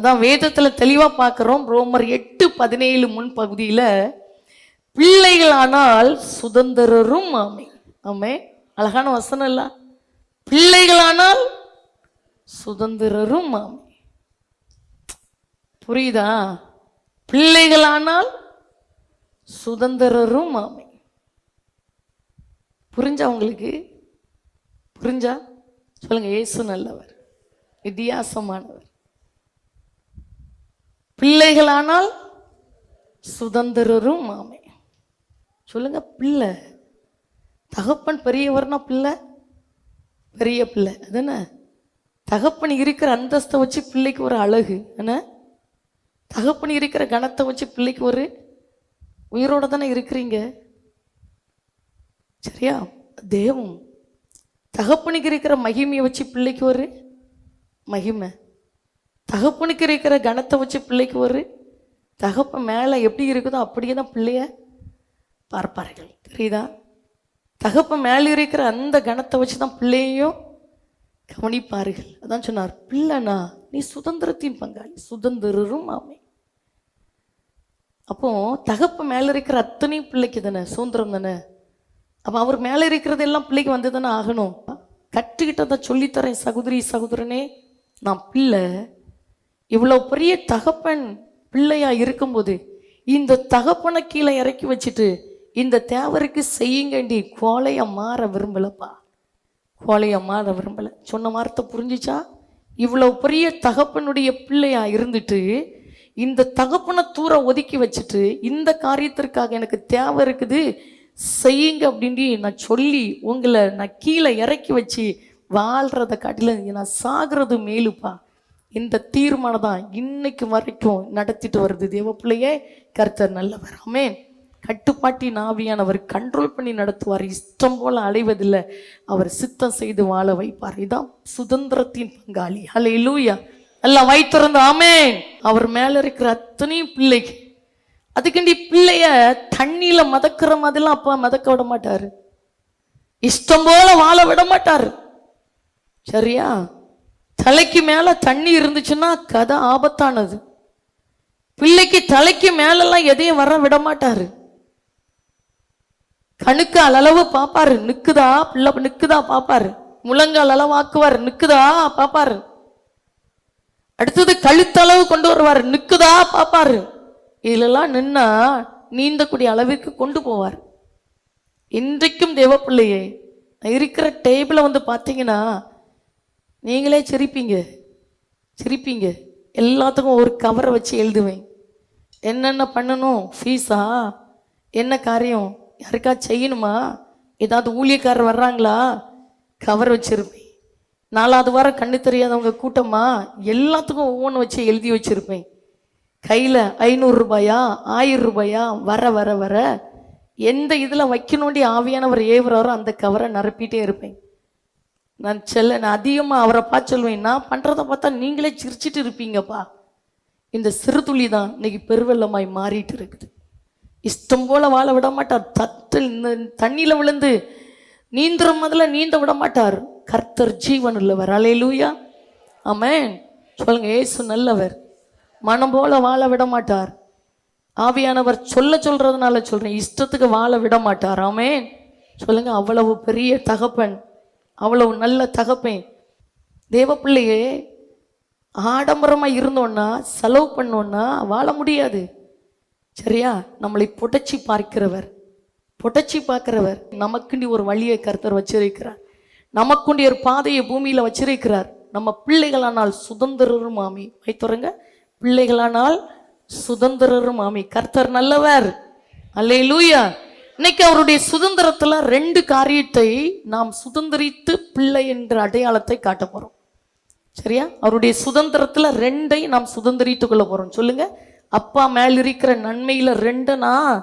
அதான் வேதத்தில் தெளிவாக பார்க்குறோம். ரோமர் 8:17 முன் பகுதியில், பிள்ளைகளானால் சுதந்திரரும் ஆமே. ஆமே, அழகான வசனம் இல்ல? பிள்ளைகளானால் சுதந்திரரும் ஆமே. புரியுதா? பிள்ளைகளானால் சுதந்திரரும் ஆமே. புரிஞ்சா உங்களுக்கு? புரிஞ்சா சொல்லுங்க. இயேசு நல்லவர், வித்தியாசமானவர். பிள்ளைகளானால் சுதந்திரரும் ஆமே. சொல்லுங்க. பிள்ளை, தகப்பன் பெரியவர்னா பிள்ளை பெரிய பிள்ளை அதுன. தகப்பன் இருக்கிற அந்தஸ்தை வச்சு பிள்ளைக்கு ஒரு அழகு என்ன? தகப்பன் இருக்கிற கணத்தை வச்சு பிள்ளைக்கு ஒரு உயிரோட தானே இருக்கிறீங்க. சரியா? தேவம் தகப்பனுக்கு இருக்கிற மகிமையை வச்சு பிள்ளைக்கு ஒரு மகிமை, தகப்பனுக்கு இருக்கிற கணத்தை வச்சு பிள்ளைக்கு ஒரு, தகப்பன் மேலே எப்படி இருக்குதோ அப்படியே தான் பிள்ளைய பார்ப்பார்கள். தெரியுதா? தகப்பன் மேலே இருக்கிற அந்த கணத்தை வச்சு தான் பிள்ளையையும் கவனிப்பார்கள். அதான் சொன்னார், பிள்ளைனா நீ சுதந்திரத்தின் பங்காளி, சுதந்திரரும் ஆமை. அப்போ தகப்பன் மேலே இருக்கிற அத்தனையும் பிள்ளைக்கு தானே சுதந்திரம் தானே. அப்போ அவர் மேலே இருக்கிறது எல்லாம் பிள்ளைக்கு வந்து தானே ஆகணும். கற்றுக்கிட்டதை சொல்லித்தரேன் சகோதரி சகோதரனே, நான் பிள்ளை. இவ்வளோ பெரிய தகப்பன் பிள்ளையா இருக்கும்போது இந்த தகப்பனை கீழே இறக்கி வச்சுட்டு இந்த தேவருக்கு செய்யுங்கண்டி கோலையை மாற விரும்பலப்பா, கோலையை மாற விரும்பலை. சொன்ன வார்த்தை புரிஞ்சிச்சா? இவ்வளோ பெரிய தகப்பனுடைய பிள்ளையா இருந்துட்டு இந்த தகப்பனை தூர ஒதுக்கி வச்சுட்டு இந்த காரியத்திற்காக எனக்கு தேவை இருக்குது செய்யுங்க அப்படின்ட்டு நான் சொல்லி உங்களை நான் கீழே இறக்கி வச்சு வாழ்கிறத காட்டில நான் சாகிறது மேலுப்பா. இந்த தீர்மானம் தான் இன்னைக்கு வரைக்கும் நடத்திட்டு வருது. தேவ பிள்ளையே, கர்த்தர் நல்லவர். ஆமென். கட்டுப்பாட்டின் ஆவியானவர் கண்ட்ரோல் பண்ணி நடத்துவார். இஷ்டம் போல அலைவதில்லை, அவர் சித்தம் செய்து வாழ வைப்பார். இதான் சுதந்திரத்தின் பங்காளி. ஹல்லேலூயா. எல்லாம் வைத்திருந்த ஆமென். அவர் மேல இருக்கிற அத்தனையும் பிள்ளைக்கு. அதுக்குண்டி பிள்ளைய தண்ணியில மதக்கிற மாதிரிலாம் அப்பா மதக்க விட மாட்டாரு, இஷ்டம் போல வாழ விட மாட்டாரு. சரியா? தலைக்கு மேல தண்ணி இருந்துச்சுன்னா கதை ஆபத்தானது. பிள்ளைக்கு தலைக்கு மேலெல்லாம் எதையும் வர விட மாட்டாரு. கணுக்கு அளவு பாப்பாரு, நிக்குதா பிள்ளை நிக்குதா பாப்பாரு. முழங்கால் அளவாக்குவார், நிக்குதா பாப்பாரு. அடுத்தது கழுத்தளவு கொண்டு வருவார், நிக்குதா பாப்பாரு. இதெல்லாம் நின்னா நீந்தக்கூடிய அளவிற்கு கொண்டு போவார். இன்றைக்கும் தேவ பிள்ளையே இருக்கிற டேபிளை வந்து பார்த்தீங்கன்னா நீங்களே சிரிப்பீங்க சிரிப்பீங்க. எல்லாத்துக்கும் ஒரு கவரை வச்சு எழுதுவேன். என்னென்ன பண்ணணும், ஃபீஸா, என்ன காரியம், யாருக்கா செய்யணுமா, ஏதாவது ஊழியக்காரர் வர்றாங்களா, கவர் வச்சுருப்பேன். 4வது வாரம் கண்ணு தெரியாதவங்க கூட்டமா, எல்லாத்துக்கும் ஒவ்வொன்று வச்சு எழுதி வச்சுருப்பேன். கையில் 500 ரூபாயா 1000 ரூபாயா வர வர வர எந்த இதில் வைக்கணுண்டி ஆவியானவர் ஏவுறாரோ அந்த கவரை நிரப்பிட்டே இருப்பேன். நான் அதிகமாக அவரை பார்த்து சொல்லுவேன், நான் பண்ணுறதை பார்த்தா நீங்களே சிரிச்சிட்டு இருப்பீங்கப்பா. இந்த சிறு துளி தான் இன்னைக்கு பெருவெள்ளமாய் மாறிட்டு இருக்குது. இஷ்டம் போல வாழ விட மாட்டார். தண்ணியில் விழுந்து நீந்துற முதல்ல நீந்த விட மாட்டார். கர்த்தர் ஜீவன் உள்ளவர். அல்லேலூயா. ஆமென். சொல்லுங்க. இயேசு நல்லவர். மனம் போல வாழ விட மாட்டார். ஆவியானவர் சொல்றதுனால சொல்றேன், இஷ்டத்துக்கு வாழ விட மாட்டார். ஆமென். சொல்லுங்க. அவ்வளவு பெரிய தகப்பன், அவ்வளவு நல்ல தகப்பன். தேவ பிள்ளையே, ஆடம்பரமாக இருந்தோன்னா செலவு பண்ணோன்னா வாழ முடியாது. சரியா? நம்மளை புடைச்சி பார்க்கிறவர், புடைச்சி பார்க்கிறவர். நமக்குண்டி ஒரு வழியை கர்த்தர் வச்சிருக்கிறார், நமக்குண்டி ஒரு பாதையை பூமியில் வச்சிருக்கிறார். நம்ம பிள்ளைகளானால் சுதந்திரரும் ஆமி. வைத்துறங்க. பிள்ளைகளானால் சுதந்திரரும் ஆமி. கர்த்தர் நல்லவர். அல்லேலூயா. இன்னைக்கு அவருடைய சுதந்திரத்துல 2 காரியத்தை நாம் சுதந்திரித்து பிள்ளை என்ற அடையாளத்தை காட்ட போறோம். சரியா? அவருடைய சுதந்திரத்துல 2ஐ நாம் சுதந்திரித்து கொள்ள போறோம். சொல்லுங்க. அப்பா மேல் இருக்கிற நன்மையில 2 நான்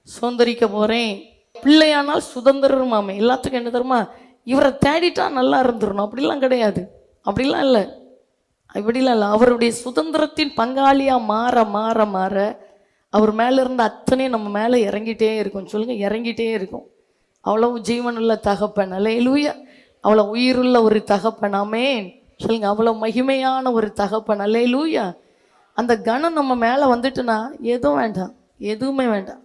சுதந்திரிக்க போறேன். பிள்ளையானால் சுதந்திரம் ஆமை. எல்லாத்துக்கும் என்ன தருமா, இவரை தேடிட்டா நல்லா இருந்துடணும் அப்படிலாம் கிடையாது. அப்படிலாம் இல்லை, இப்படிலாம் இல்லை. அவருடைய சுதந்திரத்தின் பங்காளியா மாற மாற மாற அவர் மேலே இருந்த அத்தனையும் நம்ம மேலே இறங்கிட்டே இருக்கும். சொல்லுங்க. இறங்கிட்டே இருக்கும். அவ்வளவு ஜீவனுள்ள தகப்பன். அல்லேலூயா. அவ்வளோ உயிருள்ள ஒரு தகப்பன். ஆமென். சொல்லுங்க, அவ்வளோ மகிமையான ஒரு தகப்பன். அல்லேலூயா. அந்த கணம் நம்ம மேலே வந்துட்டுனா எதுவும் வேண்டாம், எதுவுமே வேண்டாம்,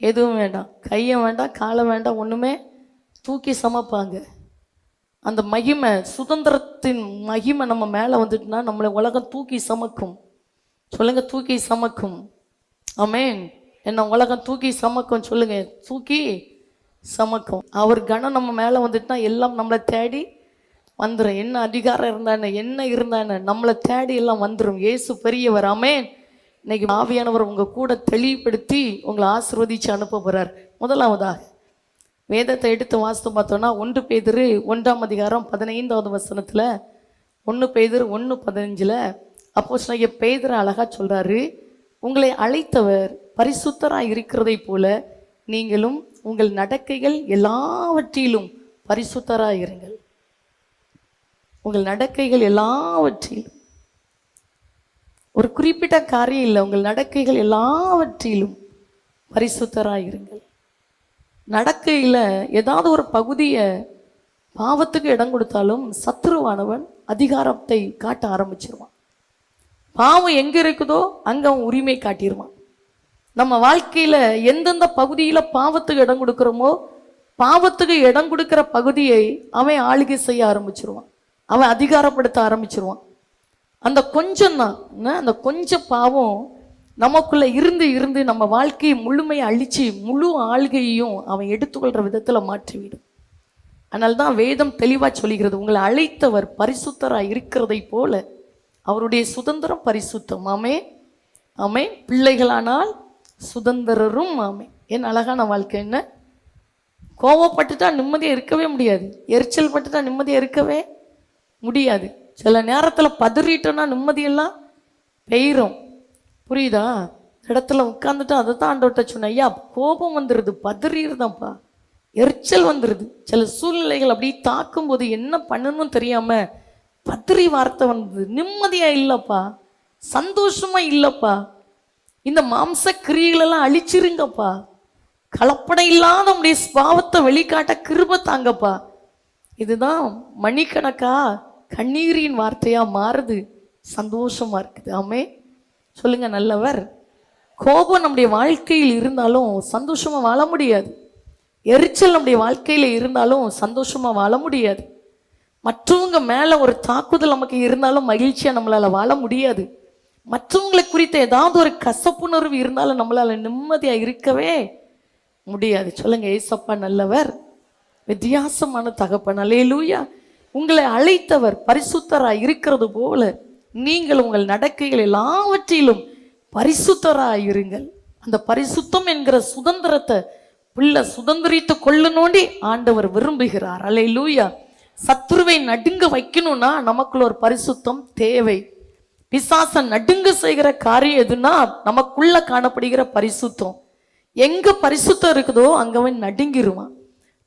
எதுவும் வேண்டாம், கையை வேண்டாம், காலை வேண்டாம், ஒன்றுமே தூக்கி சமைப்பாங்க. அந்த மகிமை, சுதந்திரத்தின் மகிமை நம்ம மேலே வந்துட்டுனா நம்மளை உலகம் தூக்கி சமைக்கும். சொல்லுங்க, தூக்கி சமைக்கும். ஆமென். என்ன உலகம் தூக்கி சமைக்கும். சொல்லுங்க, தூக்கி சமைக்கும். அவர் கணம் நம்ம மேலே வந்துட்டுனா எல்லாம் நம்மளை தேடி வந்துடும். என்ன அதிகாரம் இருந்தானே, என்ன இருந்தானே, நம்மளை தேடி எல்லாம் வந்துடும். இயேசு பெரியவர். ஆமென். இன்னைக்கு ஆவியானவர் உங்கள் கூட தெளிவுபடுத்தி உங்களை ஆசீர்வதிச்சு அனுப்ப போகிறார். முதலாவதாக வேதத்தை எடுத்து வாசித்து பார்த்தோன்னா 1 பேதுரு 1ஆம் அதிகாரம் 15வது வசனத்தில், 1 பேதுரு 1:15 அப்போஸ்தலனாகிய பேதுரு அழகா சொல்றாரு, உங்களை அழைத்தவர் பரிசுத்தராய் இருக்கிறதை போல நீங்களும் உங்கள் நடக்கைகள் எல்லாவற்றிலும் பரிசுத்தராய் இருங்கள். உங்கள் நடக்கைகள் எல்லாவற்றிலும், ஒரு குறிப்பிட்ட காரியம் இல்லை, உங்கள் நடக்கைகள் எல்லாவற்றிலும் பரிசுத்தராய் இருங்கள். நடக்கையில் ஏதாவது ஒரு பகுதியை பாவத்துக்கு இடம் கொடுத்தாலும் சத்துருவானவன் அதிகாரத்தை காட்ட ஆரம்பிச்சிருவான். பாவம் எங்கே இருக்குதோ அங்கே அவன் உரிமை காட்டிடுவான். நம்ம வாழ்க்கையில் எந்தெந்த பகுதியில் பாவத்துக்கு இடம் கொடுக்குறோமோ, பாவத்துக்கு இடம் கொடுக்குற பகுதியை அவன் ஆளுகை செய்ய ஆரம்பிச்சிருவான், அவன் அதிகாரப்படுத்த ஆரம்பிச்சிருவான். அந்த கொஞ்சம் தான், அந்த கொஞ்சம் பாவம் நமக்குள்ள இருந்து இருந்து நம்ம வாழ்க்கையை முழுமையை அழிச்சு முழு ஆளுகையையும் அவன் எடுத்துக்கொள்கிற விதத்தில் மாற்றிவிடும். அதனால தான் வேதம் தெளிவாக சொல்கிறது, உங்களை அழைத்தவர் பரிசுத்தராக இருக்கிறதை போல அவருடைய சுதந்திரம் பரிசுத்தம். ஆமே ஆமே. பிள்ளைகளானால் சுதந்திரரும். ஆமே. என் அழகான வாழ்க்கை என்ன! கோவப்பட்டுட்டா நிம்மதியாக இருக்கவே முடியாது, எரிச்சல் பட்டுட்டா நிம்மதியாக இருக்கவே முடியாது. சில நேரத்தில் பதறிட்டோன்னா நிம்மதியெல்லாம் பெயிரும். புரியுதா? இடத்துல உட்காந்துட்டு அதை தான் ஆண்டவர்கிட்ட சொன்னேன், ஐயா கோபம் வந்துடுது, பதறிடுதான்ப்பா, எரிச்சல் வந்துடுது. சில சூழ்நிலைகள் அப்படி தாக்கும்போது என்ன பண்ணணும்னு தெரியாமல் பதறி வார்த்தை வந்தது. நிம்மதியாக இல்லைப்பா, சந்தோஷமாக இல்லைப்பா, இந்த மாம்ச கிரியைகளெல்லாம் அழிச்சிருங்கப்பா, கலப்படம் இல்லாத நம்முடைய பாவத்தை வெளிக்காட்ட கிருபை தாங்கப்பா. இதுதான் மணிக்கணக்கா கண்ணீரின் வார்த்தையாக மாறுது. சந்தோஷமாக இருக்குது. ஆமே. சொல்லுங்க, நல்லவர். கோபம் நம்முடைய வாழ்க்கையில் இருந்தாலும் சந்தோஷமாக வாழ முடியாது. எரிச்சல் நம்முடைய வாழ்க்கையில் இருந்தாலும் சந்தோஷமாக வாழ முடியாது. மற்றவங்க மேலே ஒரு தாக்குதல் நமக்கு இருந்தாலும் மகிழ்ச்சியாக நம்மளால் வாழ முடியாது. மற்றவங்களை குறித்த ஏதாவது ஒரு கசப்புணர்வு இருந்தாலும் நம்மளால் நிம்மதியாக இருக்கவே முடியாது. சொல்லுங்க, ஏசப்பா நல்லவர், வித்தியாசமான தகப்பன். அல்லேலூயா. உங்களை அழைத்தவர் பரிசுத்தராய் இருக்கிறது போல நீங்கள் உங்கள் நடக்கைகள் எல்லாவற்றிலும் பரிசுத்தராய் இருங்கள். அந்த பரிசுத்தம் என்கிற சுதந்திரத்தை பிள்ளை சுதந்திரித்து கொள்ளணும்னு ஆண்டவர் விரும்புகிறார். அல்லேலூயா. சத்துருவை நடுங்க வைக்கணும்னா நமக்குள்ள ஒரு பரிசுத்தம் தேவை. பிசாச நடுங்க செய்கிற காரியம் எதுனா நமக்குள்ள காணப்படுகிற பரிசுத்தம். எங்க பரிசுத்தம் இருக்குதோ அங்கவன் நடுங்கிருவான்.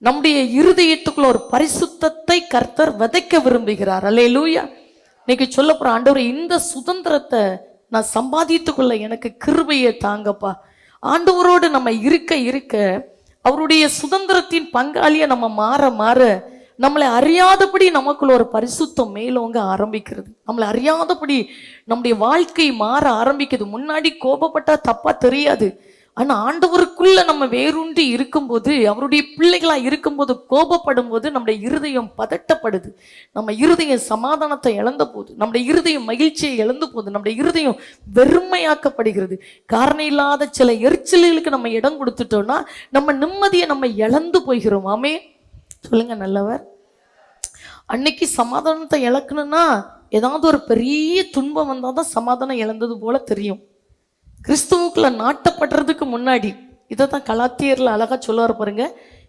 நம்முடைய இருதயத்துக்குள்ள ஒரு பரிசுத்தத்தை கர்த்தர் விதைக்க விரும்புகிறார். அல்லேலூயா. இன்னைக்கு சொல்ல போற, ஆண்டவரே இந்த சுதந்திரத்தை நான் சம்பாதித்துக்குள்ள எனக்கு கிருபையை தாங்கப்பா. ஆண்டவரோடு நம்ம இருக்க இருக்க அவருடைய சுதந்திரத்தின் பங்காளியை நம்ம மாற மாற நம்மளை அறியாதபடி நமக்குள்ள ஒரு பரிசுத்தம் மேலோங்க ஆரம்பிக்கிறது. நம்மளை அறியாதபடி நம்முடைய வாழ்க்கை மாற ஆரம்பிக்குது. முன்னாடி கோபப்பட்டா தப்பா தெரியாது, ஆனா ஆண்டவருக்குள்ள நம்ம வேரூன்றி இருக்கும்போது, அவருடைய பிள்ளைகளா இருக்கும்போது, கோபப்படும் போது நம்முடைய இருதயம் பதட்டப்படுது, நம்ம இருதயம் சமாதானத்தை இழந்த போது, நம்முடைய இருதயம் மகிழ்ச்சியை இழந்து போது, நம்முடைய இருதயம் வெறுமையாக்கப்படுகிறது. காரணம் இல்லாத சில எரிச்சல்களுக்கு நம்ம இடம் கொடுத்துட்டோம்னா நம்ம நிம்மதியை நம்ம இழந்து போகிறோம். ஆமே. சொல்லுங்க, நல்லவர். அன்னைக்கு சமாதானத்தை இழக்கணும்னா ஏதாவது ஒரு பெரிய துன்பம் வந்தால் தான் சமாதானம் இழந்தது போல தெரியும். கிறிஸ்துவுக்குள்ள நாட்டப்படுறதுக்கு முன்னாடி இதை தான் கலாத்தியர்ல அழகா சொல்லுவார் பாருங்க.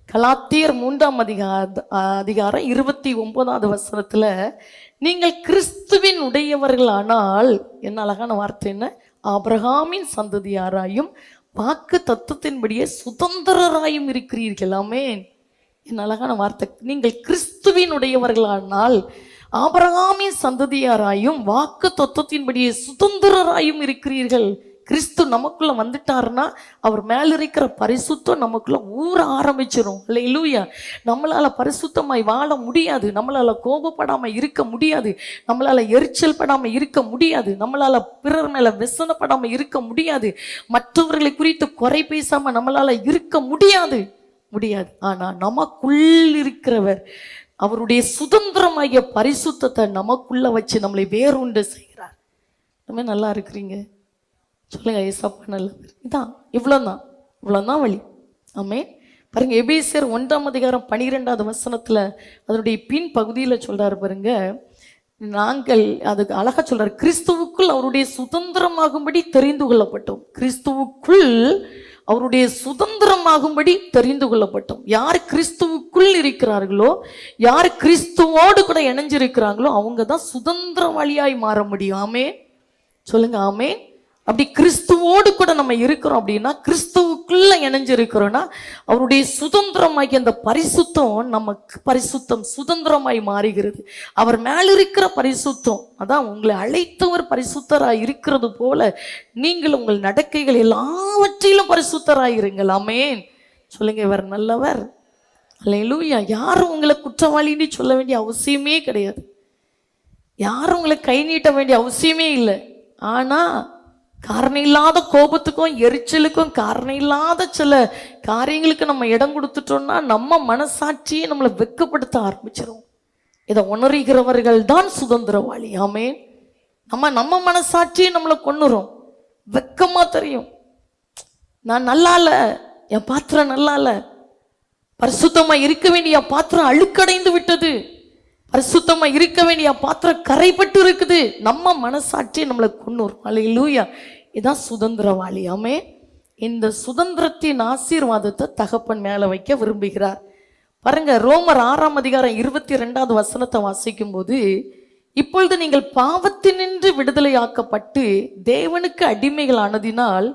கலாத்தியர் 3ஆம் அதிகாரம் 29வது வசனத்துல, நீங்கள் கிறிஸ்துவின் உடையவர்களானால், என்ன அழகான வார்த்தை என்ன, ஆபிரகாமின் சந்ததியாராயும் வாக்கு தத்துவத்தின்படியே சுதந்திரராயும் இருக்கிறீர்கள். ஆமென். என்ன அழகான வார்த்தை. நீங்கள் கிறிஸ்துவின் உடையவர்களானால் ஆபிரகாமின் சந்ததியாராயும் வாக்கு தத்துவத்தின்படியே சுதந்திரராயும் இருக்கிறீர்கள் கிறிஸ்து நமக்குள்ள வந்துட்டாருன்னா அவர் மேல இருக்கிற பரிசுத்தம் நமக்குள்ள ஊற ஆரம்பிச்சிடும். அல்லேலூயா. நம்மளால பரிசுத்தமாய் வாழ முடியாது, நம்மளால கோபப்படாம இருக்க முடியாது, நம்மளால எரிச்சல் படாம இருக்க முடியாது, நம்மளால பிறர் மேல வெசனப்படாம இருக்க முடியாது, மற்றவர்களை குறித்து குறை பேசாம நம்மளால இருக்க முடியாது. ஆனா நமக்குள் இருக்கிறவர் அவருடைய சுதந்திரமாகிய பரிசுத்தத்தை நமக்குள்ள வச்சு நம்மளை வேறுண்டு செய்கிறார். நம்ம நல்லா இருக்கிறீங்க சொல்லுங்க, ஏசப்பா நல்லவர். இதான் இவ்வளவுதான் வழி. ஆமே. பாருங்க, எபேசியர் 1:12 அதனுடைய பின் பகுதியில சொல்றாரு பாருங்க, நாங்கள் அதுக்கு அழகா சொல்றாரு, கிறிஸ்துவுக்குள் அவருடைய சுதந்திரமாகும்படி தெரிந்து கொள்ளப்பட்டோம். கிறிஸ்துவுக்குள் அவருடைய சுதந்திரமாகும்படி தெரிந்து கொள்ளப்பட்டோம். யார் கிறிஸ்துவுக்குள் இருக்கிறார்களோ, யார் கிறிஸ்துவோடு கூட இணைஞ்சிருக்கிறாங்களோ அவங்க தான் சுதந்திரவாளியாய் மாற முடியும். ஆமே சொல்லுங்க, ஆமே. அப்படி கிறிஸ்துவோடு கூட நம்ம இருக்கிறோம் அப்படின்னா, கிறிஸ்துவுக்குள்ள இணைஞ்சிருக்கிறோம்னா அவருடைய சுதந்திரமாகி அந்த பரிசுத்தம் நமக்கு பரிசுத்தம் சுதந்திரமாய் மாறுகிறது. அவர் மேல இருக்கிற பரிசுத்தம், அதான் உங்களை அழைத்தவர் பரிசுத்தராய் இருக்கிறது போல நீங்கள் உங்கள் நடக்கைகள் எல்லாவற்றிலும் பரிசுத்தராயிருங்கள். ஆமென் சொல்லுங்க. இவர் நல்லவர். அல்லேலூயா. யாரும் உங்களை குற்றவாளின்னு சொல்ல வேண்டிய அவசியமே கிடையாது, யாரும் உங்களை கை நீட்ட வேண்டிய அவசியமே இல்லை. ஆனா காரணம் இல்லாத கோபத்துக்கும் எரிச்சலுக்கும் காரணம் இல்லாத சில காரியங்களுக்கு நம்ம இடம் கொடுத்துட்டோம்னா நம்ம மனசாட்சியை நம்மளை வெட்கப்படுத்த ஆரம்பிச்சிடும். இதை உணர்கிறவர்கள் தான் சுதந்திரவாளி. ஆமென். நம்ம மனசாட்சியை நம்மளை கொன்னுரும். வெக்கமா தெரியும், நான் நல்லா இல்லை, என் பாத்திரம் நல்லா இல்லை, பரிசுத்தமா இருக்க வேண்டிய பாத்திரம் அழுக்கடைந்து விட்டது, பரிசுத்தமா இருக்க வேண்டிய பாத்திரம் கரைப்பட்டு இருக்குது. நம்ம மனசாட்சி நம்மளை கொன்னுரும். அல்லேலூயா. இதான் சுதந்திரவாளி. ஆமே. இந்த சுதந்திரத்தின் ஆசீர்வாதத்தை தகப்பன் மேல வைக்க விரும்புகிறார். பாருங்க, ரோமர் 6:22 வாசிக்கும் போது, இப்பொழுது நீங்கள் பாவத்தினின்று விடுதலையாக்கப்பட்டு தேவனுக்கு அடிமைகள் ஆனதினால்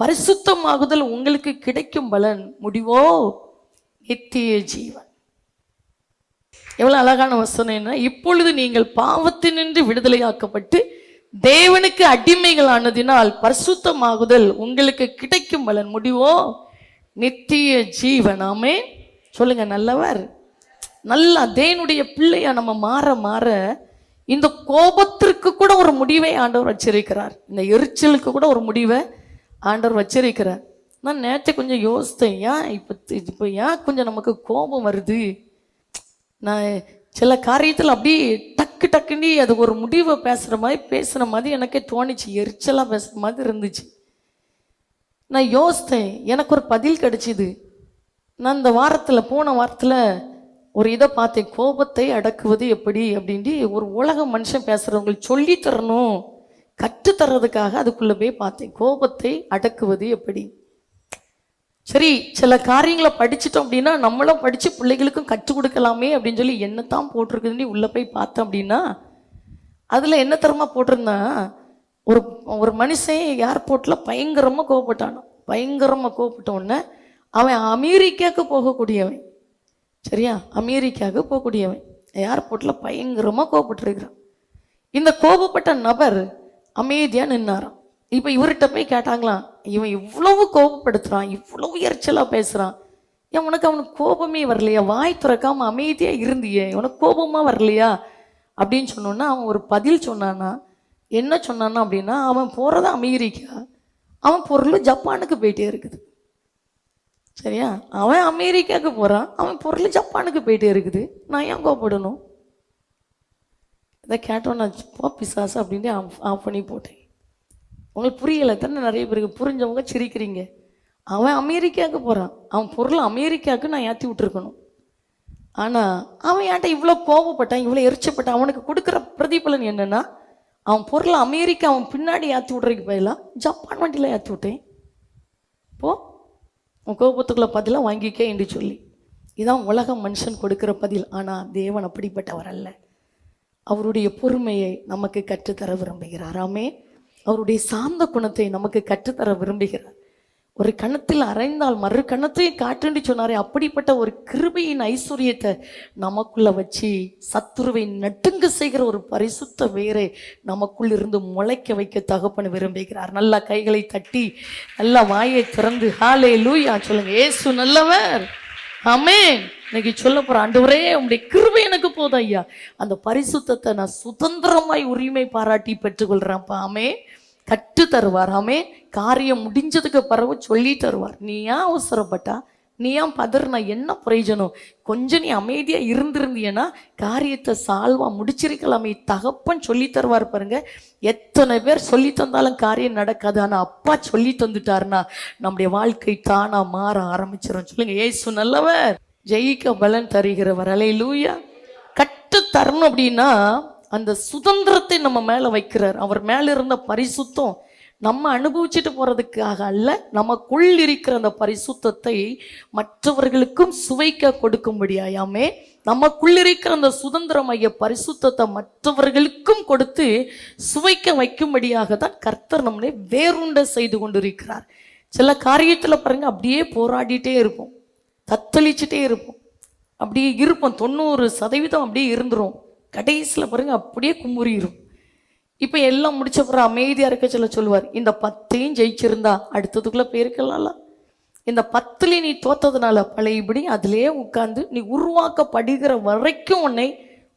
பரிசுத்தமாகுதல் உங்களுக்கு கிடைக்கும் பலன் முடிவோ நித்திய ஜீவன். எவ்வளவு அழகான வசனம் என்ன! இப்பொழுது நீங்கள் பாவத்தினின்று விடுதலையாக்கப்பட்டு தேவனுக்கு அடிமைகள் ஆனதினால் பரிசுத்தமாகுதல் உங்களுக்கு கிடைக்கும் பலன் முடிவோ நித்திய ஜீவன். ஆமென் சொல்லுங்க. நல்லவர். நல்லா தேவனுடைய பிள்ளையா நம்ம மாற மாற இந்த கோபத்திற்கு கூட ஒரு முடிவை ஆண்டவர் வச்சிருக்கிறார், இந்த எரிச்சலுக்கு கூட ஒரு முடிவை ஆண்டவர் வச்சிருக்கிறார். நான் நேற்று கொஞ்சம் யோசித்தேன், ஏன் இப்போ ஏன் கொஞ்சம் நமக்கு கோபம் வருது? நான் சில காரியத்தில் அப்படியே டக்குன்னு அது ஒரு முடிவை பேசுகிற மாதிரி எனக்கே தோணிச்சு, எரிச்சலாக பேசுகிற மாதிரி இருந்துச்சு. நான் யோசித்தேன், எனக்கு ஒரு பதில் கிடைச்சிது. நான் இந்த போன வாரத்தில் ஒரு இதை பார்த்தேன், கோபத்தை அடக்குவது எப்படி அப்படின்ட்டு ஒரு உலக மனுஷன் பேசுகிறவங்களுக்கு சொல்லி தரணும், கற்றுத்தர்றதுக்காக அதுக்குள்ளே போய் பார்த்தேன், கோபத்தை அடக்குவது எப்படி. சரி, சில காரியங்களை படிச்சுட்டோம் அப்படின்னா நம்மளும் படித்து பிள்ளைகளுக்கும் கற்றுக் கொடுக்கலாமே அப்படின்னு சொல்லி என்னத்தான் போட்டிருக்குதுன்னு உள்ளே போய் பார்த்தோம் அப்படின்னா அதில் என்ன தரமா போட்டிருந்தா, ஒரு மனுஷன் ஏர்போர்ட்டில் பயங்கரமாக கோவப்பட்ட உடனே அவன் அமெரிக்காவுக்கு போகக்கூடியவன், சரியா, அமெரிக்காவுக்கு போகக்கூடியவன் ஏர்போர்ட்டில் பயங்கரமாக கோவப்பட்டுருக்கிறான். இந்த கோபப்பட்ட நபர் அமைதியாக நின்னாராம். இப்போ இவர்கிட்ட போய் கேட்டாங்களாம், இவன் இவ்வளவு கோபப்படுத்துறான், இவ்வளவு எரிச்சலாக பேசுகிறான், ஏன் அவனுக்கு கோபமே வரலையா? வாய் துறக்காமல் அமைதியாக இருந்தியே, உனக்கு கோபமாக வரலையா அப்படின்னு சொன்னோன்னா அவன் ஒரு பதில் சொன்னானா. என்ன சொன்னான்னா அப்படின்னா, அவன் போகிறது அமெரிக்கா, அவன் பொருள் ஜப்பானுக்கு போயிட்டே இருக்குது, சரியா, அவன் அமெரிக்காவுக்கு போகிறான், அவன் பொருள் ஜப்பானுக்கு போயிட்டே இருக்குது, நான் ஏன் கோபப்படணும்? இதை கேட்டோன்னா போ பிசாசு அப்படின்ட்டு ஆஃப் பண்ணி போட்டேன். உங்களுக்கு புரியலை தானே? நிறைய பேருக்கு புரிஞ்சவங்க சிரிக்கிறீங்க. அவன் அமெரிக்காவுக்கு போகிறான், அவன் பொருள் அமெரிக்காவுக்கு நான் ஏற்றி விட்டுருக்கணும். ஆனால் அவன் ஏன்ட்ட இவ்வளோ கோபப்பட்டான், இவ்வளோ எரிச்சப்பட்டான், அவனுக்கு கொடுக்குற பிரதிபலன் என்னென்னா, அவன் பொருளை அமெரிக்கா அவன் பின்னாடி ஏற்றி விட்றதுக்கு பதிலாக ஜப்பான் வண்டியில் ஏற்றி விட்டேன். இப்போது உன் கோபத்துக்குள்ள பதிலாக வாங்கிக்க என்று சொல்லி, இதான் உலக மனுஷன் கொடுக்குற பதில். ஆனால் தேவன் அப்படிப்பட்டவர் அல்ல. அவருடைய பொறுமையை நமக்கு கற்றுத்தர விரும்புகிறார். ஆமே. அவருடைய சாந்த குணத்தை நமக்கு கற்றுத்தர விரும்புகிறார். ஒரு கணத்தில் அரைந்தால் மறு கணத்தையும் காட்டுன்னு சொன்னாரே, அப்படிப்பட்ட ஒரு கிருபையின் ஐஸ்வர்யத்தை நமக்குள்ள வச்சு சத்துருவை நட்டுங்க செய்கிற ஒரு பரிசுத்த வேரை நமக்குள் இருந்து முளைக்க வைக்க தகப்பன் விரும்புகிறார். நல்லா கைகளை தட்டி நல்லா வாயை திறந்து ஹல்லேலூயா சொல்லுங்க. இயேசு நல்லவர். ஆமென். இன்னைக்கு சொல்ல போற, ஆண்டவரே உம்முடைய கிருபை எனக்கு போதும் ஐயா, அந்த பரிசுத்தத்தை நான் சுதந்திரமாய் உரிமை பாராட்டி பெற்றுக்கொள்றேன்ப்பா. ஆமென். கற்று தருவார். ஆமே. காரியம் முடிஞ்சதுக்கு பிறகு சொல்லி தருவார். நீ ஏன் அவசரப்பட்டா, நீ ஏன் பதறினா, என்ன பிரயோஜனம்? கொஞ்சம் நீ அமைதியா இருந்திருந்தியன்னா காரியத்தை சால்வா முடிச்சிருக்கலாமே. தகப்பன் சொல்லி தருவார் பாருங்க. எத்தனை பேர் சொல்லி தந்தாலும் காரியம் நடக்காது. ஆனா அப்பா சொல்லி தந்துட்டாருன்னா நம்முடைய வாழ்க்கை தானா மாற ஆரம்பிச்சிடும். சொல்லுங்க, இயேசு நல்லவர், ஜெயிக்க பலன் தருகிறவர். அல்லேலூயா. கற்று தரணும் அப்படின்னா அந்த சுதந்திரத்தை நம்ம மேல வைக்கிறார். அவர் மேல இருந்த பரிசுத்தம் நம்ம அனுபவிச்சுட்டு போறதுக்காக அல்ல, நமக்குள் இருக்கிற அந்த பரிசுத்தத்தை மற்றவர்களுக்கும் சுவைக்க கொடுக்கும்படியாயாமே நமக்குள் இருக்கிற அந்த சுதந்திரமைய பரிசுத்தத்தை மற்றவர்களுக்கும் கொடுத்து சுவைக்க வைக்கும்படியாக தான் கர்த்தர் நம்மளை வேறுண்ட செய்து கொண்டிருக்கிறார். சில காரியத்துல பாருங்க, அப்படியே போராடிட்டே இருப்போம், தத்தளிச்சுட்டே இருப்போம், அப்படியே இருப்போம், 90% அப்படியே இருந்துரும். கடைசியில் பாருங்க அப்படியே குமுறிடும். இப்போ எல்லாம் முடிச்ச பிறகு அமைதியாக இருக்க சொல்லுவார், இந்த 10ஐயும் ஜெயிச்சிருந்தா அடுத்ததுக்குள்ளே போயிருக்கலாம்ல, இந்த 10ல நீ தோத்ததுனால பழையபடி அதிலே உட்கார்ந்து நீ உருவாக்கப்படுகிற வரைக்கும் உன்னை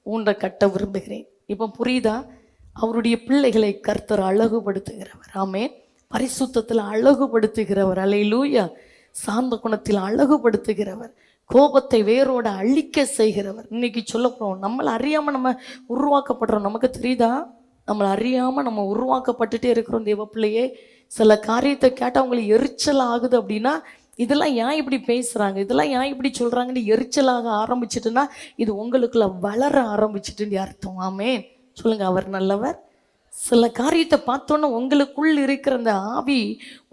ஊன்ற கட்ட விரும்புகிறேன். இப்போ புரியுதா? அவருடைய பிள்ளைகளை கர்த்தர் அழகுபடுத்துகிறவர். ஆமென். பரிசுத்தத்தில் அழகுபடுத்துகிறவர். அல்லேலூயா. சாந்த குணத்தில் அழகுபடுத்துகிறவர், கோபத்தை வேரோட அழிக்க செய்கிறவர். இன்னைக்கு சொல்ல போறோம், நம்மளை அறியாம நம்ம உருவாக்கப்படுறோம். நமக்கு தெரியுதா? நம்மளை அறியாம நம்ம உருவாக்கப்பட்டுட்டே இருக்கிறோம் தேவ பிள்ளையே. சில காரியத்தை கேட்டால் அவங்களுக்கு எரிச்சல் ஆகுது அப்படின்னா, இதெல்லாம் ஏன் இப்படி பேசுறாங்க, இதெல்லாம் ஏன் இப்படி சொல்றாங்கன்னு எரிச்சலாக ஆரம்பிச்சிட்டுன்னா இது உங்களுக்குள்ள வளர ஆரம்பிச்சிட்டுன்னு அர்த்தம். ஆமென். சொல்லுங்க, அவர் நல்லவர். சில காரியத்தை பார்த்தோன்னா உங்களுக்குள் இருக்கிற அந்த ஆவி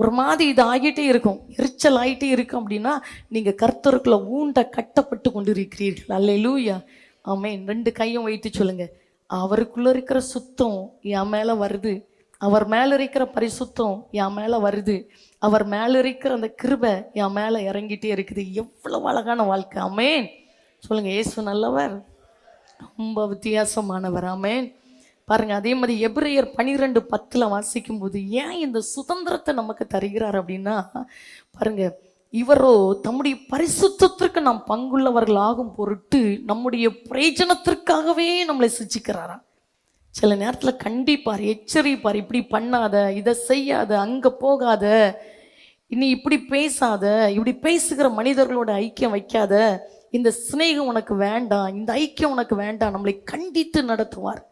ஒரு மாதிரி இது ஆகிட்டே இருக்கும், எரிச்சல் ஆகிட்டே இருக்கும் அப்படின்னா நீங்கள் கர்த்தருக்குள்ள ஊண்ட கட்டப்பட்டு கொண்டு இருக்கிறீர்கள். அல்லேலூயா. ஆமென். 2 கையும் வைத்து சொல்லுங்க, அவருக்குள்ள இருக்கிற சுத்தம் என் மேலே வருது, அவர் மேலே இருக்கிற பரிசுத்தம் என் மேலே வருது, அவர் மேலே இருக்கிற அந்த கிருபை என் மேலே இறங்கிட்டே இருக்குது. எவ்வளவு அழகான வாழ்க்கை. ஆமென். சொல்லுங்க, இயேசு நல்லவர், ரொம்ப வித்தியாசமானவர். ஆமென். பாருங்க, அதே மாதிரி எபிரேயர் 12:10 வாசிக்கும் போது ஏன் இந்த சுதந்திரத்தை நமக்கு தருகிறார் அப்படின்னா, பாருங்க, இவரோ தம்முடைய பரிசுத்தத்திற்கு நாம் பங்குள்ளவர்கள் ஆகும் பொருட்டு நம்முடைய பிரயோஜனத்திற்காகவே நம்மளை சிச்சிக்கிறாராம். சில நேரத்தில் கண்டிப்பார், எச்சரிப்பார், இப்படி பண்ணாத, இதை செய்யாத, அங்கே போகாத, இனி இப்படி பேசாத, இப்படி பேசுகிற மனிதர்களோட ஐக்கியம் வைக்காத, இந்த சிநேகம் உனக்கு வேண்டாம், இந்த ஐக்கியம் உனக்கு வேண்டாம், நம்மளை கண்டித்து நடத்துவார்.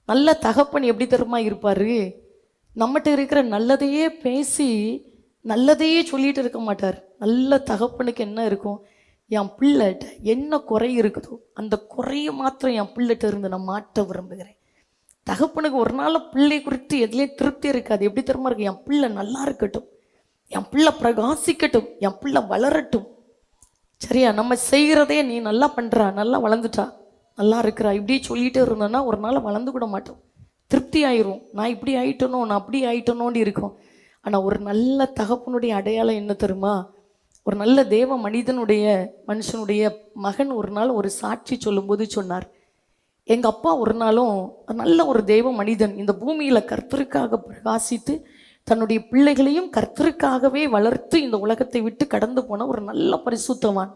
நல்ல தகப்பன் எப்படி தெரியுமா இருப்பாரு? நம்மகிட்ட இருக்கிற நல்லதையே பேசி நல்லதையே சொல்லிட்டு இருக்க மாட்டார். நல்ல தகப்பனுக்கு என்ன இருக்கும், என் பிள்ளைகிட்ட என்ன குறை இருக்குதோ அந்த குறையை மாத்திரம் என் பிள்ளைகிட்ட இருந்து நான் மாற்ற விரும்புகிறேன். தகப்பனுக்கு ஒரு நாள் பிள்ளை குறித்து எதுலேயும் திருப்தி இருக்காது. எப்படி தெரியுமா இருக்கு, என் பிள்ளை நல்லா இருக்கட்டும், என் பிள்ளை பிரகாசிக்கட்டும், என் பிள்ளை வளரட்டும். சரியா? நம்ம செய்கிறதே நீ நல்லா பண்ணுறா, நல்லா வளர்ந்துட்டா, நல்லா இருக்கிறா, இப்படி சொல்லிகிட்டே இருந்தோன்னா ஒரு நாள் வளர்ந்து கூட மாட்டோம், திருப்தி ஆயிரும். நான் இப்படி ஆயிட்டனோ, நான் அப்படி ஆயிட்டனோன்னு இருக்கும். ஆனால் ஒரு நல்ல தகப்பனுடைய அடையாளம் என்ன தெரியுமா? ஒரு நல்ல தேவ மனுஷனுடைய மகன் ஒரு நாள் ஒரு சாட்சி சொல்லும்போது சொன்னார், எங்கள் அப்பா ஒரு நாளும் நல்ல ஒரு தேவ மனிதன், இந்த பூமியில் கர்த்தருக்காக பிரகாசித்து தன்னுடைய பிள்ளைகளையும் கர்த்தருக்காகவே வளர்த்து இந்த உலகத்தை விட்டு கடந்து போன ஒரு நல்ல பரிசுத்தவான்.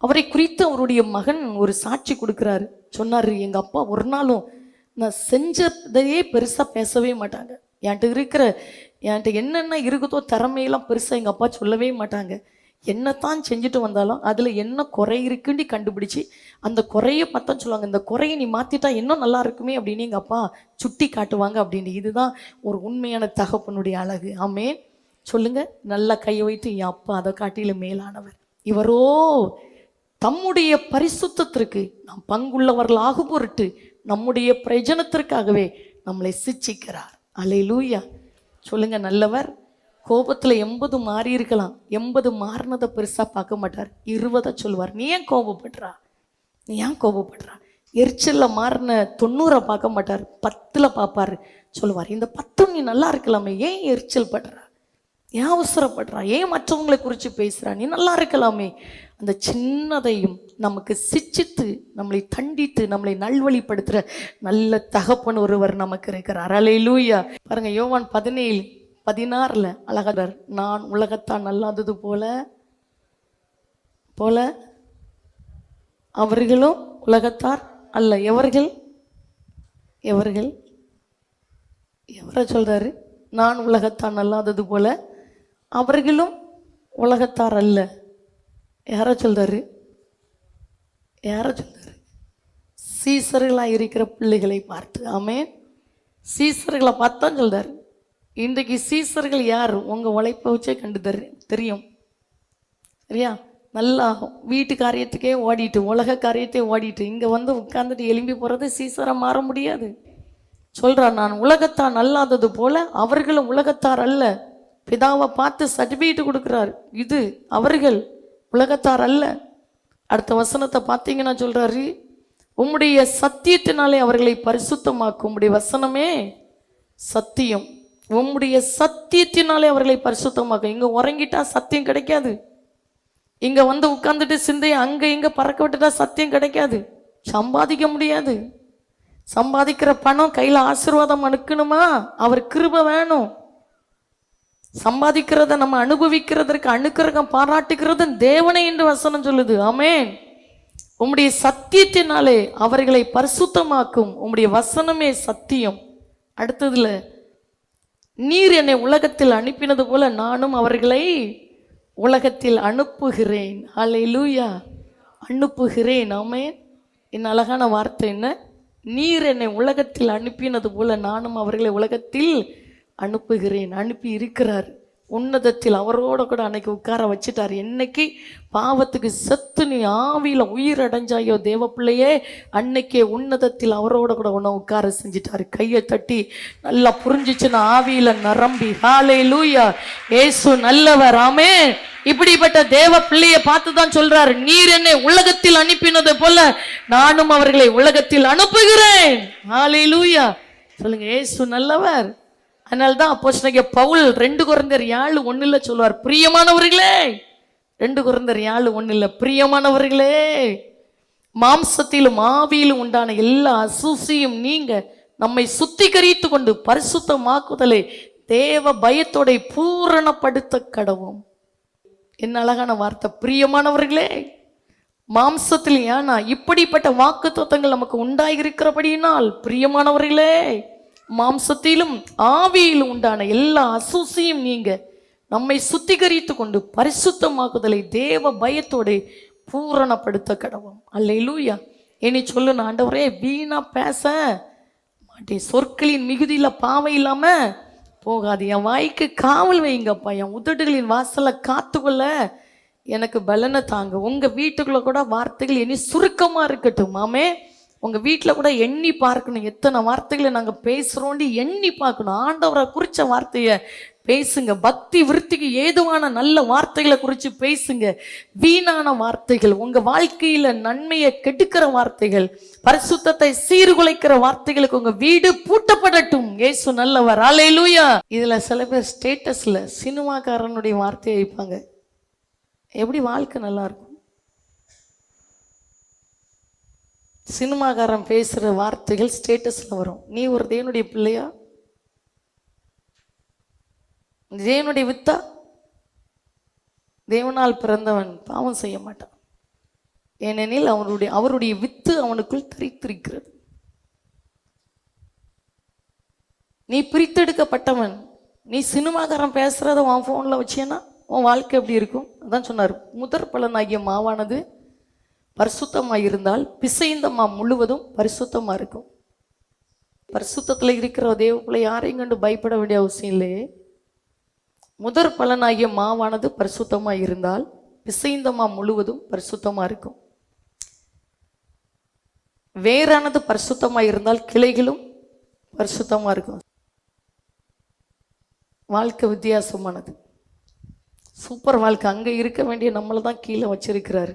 அவரை குறித்து அவருடைய மகன் ஒரு சாட்சி கொடுக்குறாரு. சொன்னார், எங்கள் அப்பா ஒரு நாளும் நான் செஞ்சதையே பெருசாக பேசவே மாட்டாங்க, என்கிட்ட என்னென்ன இருக்குதோ திறமையெல்லாம் பெருசாக எங்கள் அப்பா சொல்லவே மாட்டாங்க. என்னத்தான் செஞ்சுட்டு வந்தாலும் அதில் என்ன குறை இருக்குன்னு கண்டுபிடிச்சி அந்த குறையை பார்த்தா சொல்லுவாங்க, இந்த குறையை நீ மாற்றிட்டா இன்னும் நல்லா இருக்குமே அப்படின்னு எங்கள் அப்பா சுட்டி காட்டுவாங்க அப்படின்னு. இதுதான் ஒரு உண்மையான தகப்பனுடைய அழகு. ஆமென். சொல்லுங்க, நல்லா கையை வைத்து, என் அப்பா அதை காட்டிலும் மேலானவர். இவரோ தம்முடைய பரிசுத்தத்திற்கு நாம் பங்குள்ளவர்களாக பொருட்டு நம்முடைய பிரயோஜனத்திற்காகவே நம்மளை சிச்சிக்கிறார். அல்லேலூயா. சொல்லுங்க, நல்லவர். கோபத்தில் 80 மாறி இருக்கலாம், 80 மாறினதை பெருசாக பார்க்க மாட்டார், 20 சொல்லுவார். நீ ஏன் கோபப்படுறா, நீ ஏன் கோபப்படுறா? எரிச்சலில் மாறின 90 பார்க்க மாட்டார், 10 பார்ப்பார். சொல்லுவார், இந்த 10 நீ நல்லா இருக்கலாமே, ஏன் எரிச்சல் படுறா, ஏன் அவசரப்படுறா? ஏன் மற்றவங்களை குறித்து பேசுறா? நீ நல்லா இருக்கலாமே. அந்த சின்னதையும் நமக்கு சிச்சித்து நம்மளை தண்டித்து நம்மளை நல்வழிப்படுத்துற நல்ல தகப்பன் ஒருவர் நமக்கு இருக்கிறார். அல்லேலூயா. பாருங்க, யோவான் 17:16 அழகார், நான் உலகத்தான் நல்லாதது போல போல அவர்களும் உலகத்தார் அல்ல. எவரை சொல்றாரு? நான் உலகத்தான் அல்லாதது போல அவர்களும் உலகத்தார் அல்ல. யார சொல்றாரு? சீசர்களாக இருக்கிற பிள்ளைகளை பார்த்து. ஆமென். சீசர்களை பார்த்து தான் சொல்றாரு. இன்றைக்கு சீசர்கள் யார்? உங்க உழைப்பை வச்சே கண்டு தெரியும். சரியா? நல்லா வீட்டு காரியத்துக்கே ஓடிட்டு, உலக காரியத்தை ஓடிட்டு, இங்கே வந்து உட்கார்ந்துட்டு எழும்பி போகிறது சீசரை மாற முடியாது. சொல்கிறார், நான் உலகத்தார் அல்லாதது போல அவர்களும் உலகத்தார் அல்ல. பிதாவை பார்த்து சர்டிஃபிகேட் கொடுக்குறார், இது அவர்கள் உலகத்தார் அல்ல. அடுத்த வசனத்தை பார்த்தீங்கன்னா சொல்கிறாரு, உம்முடைய சத்தியத்தினாலே அவர்களை பரிசுத்தமாக்கும். உம்முடைய வசனமே சத்தியம். உம்முடைய சத்தியத்தினாலே அவர்களை பரிசுத்தமாக்கும். இங்கே உறங்கிட்டா சத்தியம் கிடைக்காது. இங்கே வந்து உட்காந்துட்டு சிந்தையை அங்கே இங்கே பறக்க விட்டுட்டா சத்தியம் கிடைக்காது. சம்பாதிக்க முடியாது. சம்பாதிக்கிற பணம் கையில் ஆசீர்வாதம் அனுக்கணுமா? அவர் கிருபை வேணும். சம்பாதிக்கிறத நம்ம அனுபவிக்கிறதற்கு அனுக்கிரகம் பாராட்டுகிறது தேவனை என்று வசனம் சொல்லுது. ஆமென். உம்முடைய சத்தியத்தினாலே அவர்களை பரிசுத்தமாக்கும். உம்முடைய வசனமே சத்தியம். அடுத்ததுல, நீர் என்னை உலகத்தில் அனுப்பினது போல நானும் அவர்களை உலகத்தில் அனுப்புகிறேன். அல்லேலூயா. அனுப்புகிறேன். ஆமென். என்ன அழகான வார்த்தை! என்ன? நீர் என்னை உலகத்தில் அனுப்பினது போல நானும் அவர்களை உலகத்தில் அனுப்புகிறேன். அனுப்பி இருக்கிறார். உன்னதத்தில் அவரோட கூட அன்னைக்கு உட்கார வச்சுட்டார். என்னைக்கு பாவத்துக்கு செத்து நீ ஆவியில் உயிர் அடைஞ்சாயோ தேவ பிள்ளையே, அன்னைக்கே உன்னதத்தில் அவரோட கூட உன்னை உட்கார செஞ்சிட்டாரு. கையை தட்டி நல்லா புரிஞ்சிச்சுன்னா ஆவியில நிரம்பி. ஹல்லேலூயா. இயேசு நல்லவர். ஆமென். இப்படிப்பட்ட தேவ பிள்ளையை பார்த்து தான் சொல்றாரு, நீர் என்னை உலகத்தில் அனுப்பினது போல நானும் அவர்களை உலகத்தில் அனுப்புகிறேன். ஹல்லேலூயா. சொல்லுங்க, இயேசு நல்லவர். அதனால்தான் அப்போஸ்தலனாகிய பவுல் 2 கொரிந்தியர் 7:1 சொல்வார், பிரியமானவர்களே. 2 கொரிந்தியர் 7:1, பிரியமானவர்களே, மாம்சத்திலும் ஆவியிலும் உண்டான எல்லா அசூசியும் நீங்க நம்மை சுத்திகரித்து கொண்டு பரிசுத்தமாக்குதலை தேவ பயத்தோட பூரணப்படுத்த கடவும். என்ன அழகான வார்த்தை! பிரியமானவர்களே, மாம்சத்தில். ஏன்னா இப்படிப்பட்ட வாக்கு தத்தங்கள் நமக்கு உண்டாயிருக்கிறபடியினால், பிரியமானவர்களே, மாம்சத்திலும் ஆவியிலும் உண்டான எல்லா அசூசியும் நீங்க நம்மை சுத்திகரித்து கொண்டு பரிசுத்தமாக்குதலை தேவ பயத்தோட பூரணப்படுத்த கடவும். அல்லேலூயா. இனி சொல்லு, ஆண்டவரே, வீணா பேச மாட்டேன். சொற்களின் மிகுதியில் பாவை இல்லாம போகாது. என் வாய்க்கு காவல் வைங்கப்பா. என் உதடுகளின் வாசலை காத்துக்கொள்ள எனக்கு பலனை தாங்க. உங்க வீட்டுக்குள்ள கூட வார்த்தைகள் இனி சுருக்கமா இருக்கட்டும். ஆமே. உங்கள் வீட்டில் கூட எண்ணி பார்க்கணும், எத்தனை வார்த்தைகளை நாங்கள் பேசுகிறோண்டி எண்ணி பார்க்கணும். ஆண்டவரை குறித்த வார்த்தையை பேசுங்க. பக்தி விருத்திக்கு ஏதுவான நல்ல வார்த்தைகளை குறித்து பேசுங்க. வீணான வார்த்தைகள், உங்கள் வாழ்க்கையில் நன்மையை கெடுக்கிற வார்த்தைகள், பரிசுத்தத்தை சீர்குலைக்கிற வார்த்தைகளுக்கு உங்கள் வீடு பூட்டப்படட்டும். இயேசு நல்லவர். அல்லேலூயா. இதில் சில பேர் ஸ்டேட்டஸில் சினிமாக்காரனுடைய வார்த்தையை வைப்பாங்க. எப்படி வாழ்க்கை நல்லா இருக்கும்? சினிமாக்காரன் பேசுகிற வார்த்தைகள் ஸ்டேட்டஸில் வரும். நீ ஒரு தேவனுடைய பிள்ளையா? தேவனுடைய வித்தா? தேவனால் பிறந்தவன் பாவம் செய்ய மாட்டான், ஏனெனில் அவருடைய வித்து அவனுக்குள் தரித்திருக்கிறது. நீ பிரித்தெடுக்கப்பட்டவன். நீ சினிமாக்காரன் பேசுறத உன் ஃபோனில் வச்சேன்னா உன் வாழ்க்கை எப்படி இருக்கும்? அதான் சொன்னார், முதற் பலனாகிய மாவானது பரிசுத்தமாக இருந்தால் பிசைந்த மா முழுவதும் பரிசுத்தமாக இருக்கும். பரிசுத்தத்தில் இருக்கிற தேவக்குள்ள யாரையும் கண்டு பயப்பட வேண்டிய அவசியம் இல்லையே. முதற் பலனாகிய மாவானது பரிசுத்தமாக இருந்தால் பிசைந்த மா முழுவதும் பரிசுத்தமாக இருக்கும். வேறானது பரிசுத்தமாக இருந்தால் கிளைகளும் பரிசுத்தமாக இருக்கும். வாழ்க்கை வித்தியாசமானது. சூப்பர் வாழ்க்கை. அங்கே இருக்க வேண்டிய நம்மளை தான் கீழே வச்சிருக்கிறாரு.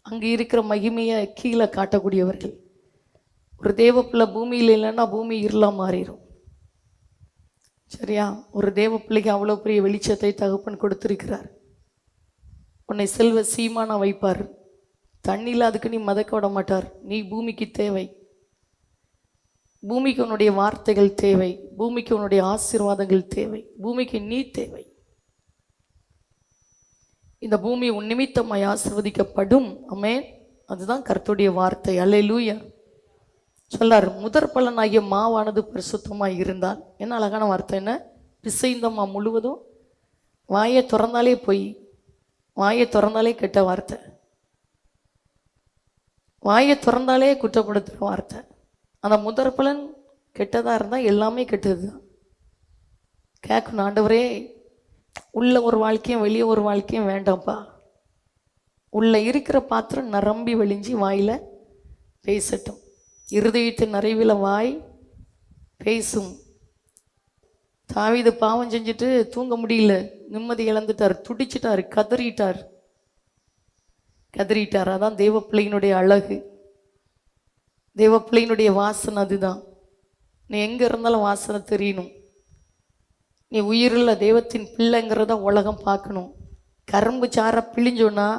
அங்கே இருக்கிற மகிமையை கீழே காட்டக்கூடியவர்கள். ஒரு தேவப்பிள்ளை பூமியில் இல்லைன்னா பூமி இருளாக மாறிடும். சரியா? ஒரு தேவ பிள்ளைக்கு அவ்வளோ பெரிய வெளிச்சத்தை தகப்பன் கொடுத்திருக்கிறார். உன்னை செல்வ சீமானா வைப்பார். தண்ணியில் அதுக்கு நீ மதக்க விட மாட்டார். நீ பூமிக்கு தேவை. பூமிக்கு உன்னுடைய வார்த்தைகள் தேவை. பூமிக்கு உன்னுடைய ஆசீர்வாதங்கள் தேவை. பூமிக்கு நீ தேவை. இந்த பூமி உன் நிமித்தமாய் ஆசீர்வதிக்கப்படும். ஆமென். அதுதான் கர்த்தருடைய வார்த்தை. அல்லேலூயா. சொல்லார், முதற் பலனாகிய மாவானது பரிசுத்தமாய் இருந்தால். என்ன அழகான வார்த்தை! என்ன பிசைந்த மா முழுவதும் வாயை திறந்தாலே பொய், வாயை திறந்தாலே கெட்ட வார்த்தை, வாயை திறந்தாலே குற்றப்படுத்துகிற வார்த்தை. அந்த முதற் பலன் கெட்டதாக இருந்தால் எல்லாமே கெட்டது தான். கேட்கணும், ஆண்டவரே உள்ள ஒரு வாழ்க்கையும் வெளியே ஒரு வாழ்க்கையும் வேண்டாம்ப்பா. உள்ள இருக்கிற பாத்திரம் நிரம்பி வெளிஞ்சி வாயில் பேசட்டும். இருதயத்தின் நிறைவில் வாய் பேசும். தாவீது பாவம் செஞ்சுட்டு தூங்க முடியல, நிம்மதி இழந்துட்டார், துடிச்சிட்டார், கதறிட்டார். அதான் தேவ பிள்ளையினுடைய அழகு, தேவ பிள்ளையினுடைய வாசனை. அதுதான். நீ எங்கே இருந்தாலும் வாசனை தெரியணும். நீ உயிருள்ள தெய்வத்தின் பிள்ளைங்கிறத உலகம் பார்க்கணும். கரும்பு சாரை பிழிஞ்சோன்னா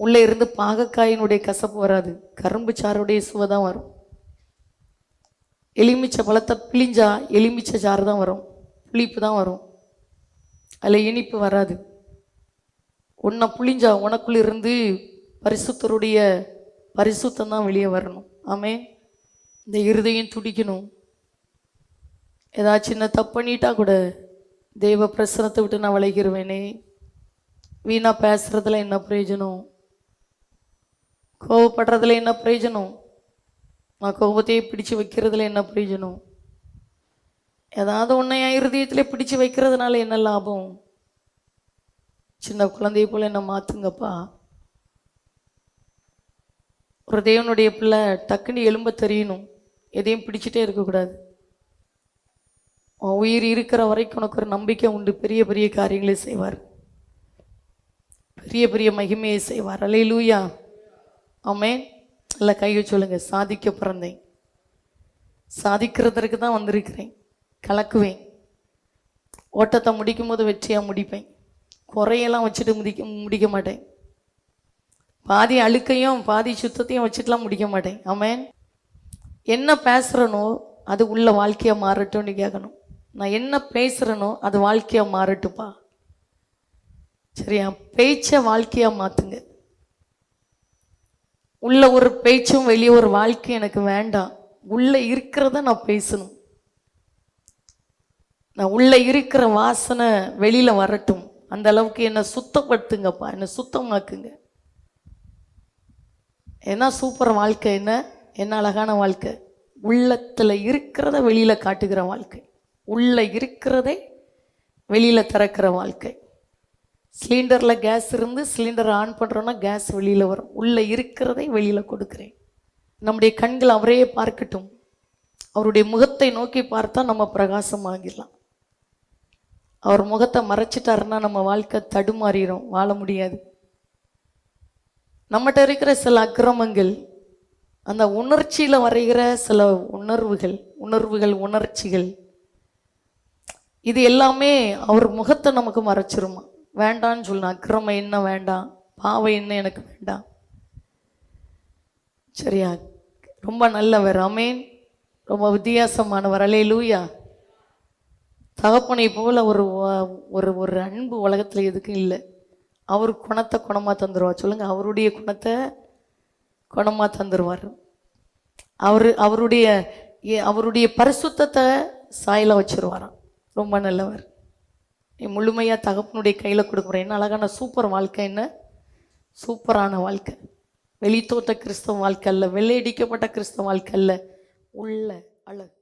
உள்ளே இருந்து பாகக்காயினுடைய கசப்பு வராது, கரும்பு சாருடைய சுவை தான் வரும். எலுமிச்சை பழத்தை பிழிஞ்சா எலுமிச்சை சாறு தான் வரும், புளிப்பு தான் வரும், அதில் இனிப்பு வராது. உன்னை புளிஞ்சா உனக்குள்ள இருந்து பரிசுத்தருடைய பரிசுத்தம் தான் வெளியே வரணும். ஆமென். இந்த இருதயம் துடிக்கணும். ஏதாச்சும் சின்ன தப்பு பண்ணிட்டா கூட தெய்வ பிரசனத்தை விட்டு நான் விளைகிருவேனே. வீணா பேசுறதுல என்ன பிரயோஜனம்? கோவப்படுறதுல என்ன பிரயோஜனம்? நான் கோபத்தையே பிடிச்சு வைக்கிறதுல என்ன பிரயோஜனம்? ஏதாவது ஒன்றை என் இருதயத்திலே பிடிச்சு வைக்கிறதுனால என்ன லாபம்? சின்ன குழந்தைய போல என்ன மாற்றுங்கப்பா. ஒரு தேவனுடைய பிள்ளை டக்குன்னு எலும்ப தெரியணும், எதையும் பிடிச்சிட்டே இருக்கக்கூடாது. உயிர் இருக்கிற வரைக்கும் உனக்கு ஒரு நம்பிக்கை உண்டு. பெரிய பெரிய காரியங்களை செய்வார், பெரிய பெரிய மகிமையை செய்வார். அல்லேலூயா. ஆமென். நல்ல கையை சொல்லுங்க. சாதிக்க பிறந்தேன், சாதிக்கிறதற்கு தான் வந்திருக்கிறேன். கலக்குவேன். ஓட்டத்தை முடிக்கும் போது வெற்றியாக முடிப்பேன். குறையெல்லாம் வச்சுட்டு முடிக்க மாட்டேன். பாதி அழுக்கையும் பாதி சுத்தத்தையும் வச்சுட்டுலாம் முடிக்க மாட்டேன். ஆமென். என்ன பேசுகிறனோ அது உள்ள வாழ்க்கையாக மாறட்டும்னு கேட்கணும். நான் என்ன பேசுகிறேனோ அது வாழ்க்கையாக மாறட்டுப்பா. சரியா? பேச்சை வாழ்க்கையாக மாற்றுங்க. உள்ள ஒரு பேச்சும் வெளியே ஒரு வாழ்க்கை எனக்கு வேண்டாம். உள்ள இருக்கிறத நான் பேசணும். நான் உள்ள இருக்கிற வாசனை வெளியில வரட்டும். அந்த அளவுக்கு என்னை சுத்தப்படுத்துங்கப்பா, என்னை சுத்தமாக்குங்க. என்ன சூப்பர் வாழ்க்கை! என்ன அழகான வாழ்க்கை! உள்ளத்துல இருக்கிறத வெளியில காட்டுகிற வாழ்க்கை, உள்ள இருக்கிறதை வெளியில திறக்கிற வாழ்க்கை. சிலிண்டரில் கேஸ் இருந்து சிலிண்டரை ஆன் பண்ணுறோன்னா கேஸ் வெளியில் வரும். உள்ளே இருக்கிறதை வெளியில் கொடுக்குறேன். நம்முடைய கண்கள் அவரையே பார்க்கட்டும். அவருடைய முகத்தை நோக்கி பார்த்தா நம்ம பிரகாசமாகிடலாம். அவர் முகத்தை மறைச்சிட்டாருன்னா நம்ம வாழ்க்கை தடுமாறிடும், வாழ முடியாது. நம்மகிட்ட இருக்கிற சில அக்கிரமங்கள், அந்த உணர்ச்சியில் வரைகிற சில உணர்ச்சிகள், இது எல்லாமே அவர் முகத்தை நமக்கு மறைச்சிருமா. வேண்டான்னு சொல்லணும். அக்கிரமம் என்ன வேண்டாம், பாவம் என்ன எனக்கு வேண்டாம். சரியா? ரொம்ப நல்லவர். ஆமென். ரொம்ப வித்தியாசமானவர். அல்லேலூயா. தகப்பனை போல ஒரு ஒரு அன்பு உலகத்தில் எதுக்கும் இல்லை. அவர் குணத்தை குணமாக தந்துடுவார். சொல்லுங்க, அவருடைய குணத்தை குணமாக தந்துடுவார். அவருடைய பரிசுத்தத்தை சாயல வச்சிருவாராம். ரொம்ப நல்லவர். நீ முழுமையாக தகப்பனுடைய கையில் கொடுக்குறேன். என்ன அழகான சூப்பர் வாழ்க்கை! என்ன சூப்பரான வாழ்க்கை! வெளித்தோட்ட கிறிஸ்தவ வாழ்க்கை அல்ல, வெள்ளையடிக்கப்பட்ட கிறிஸ்தவ வாழ்க்கை அல்ல, உள்ள அழகு.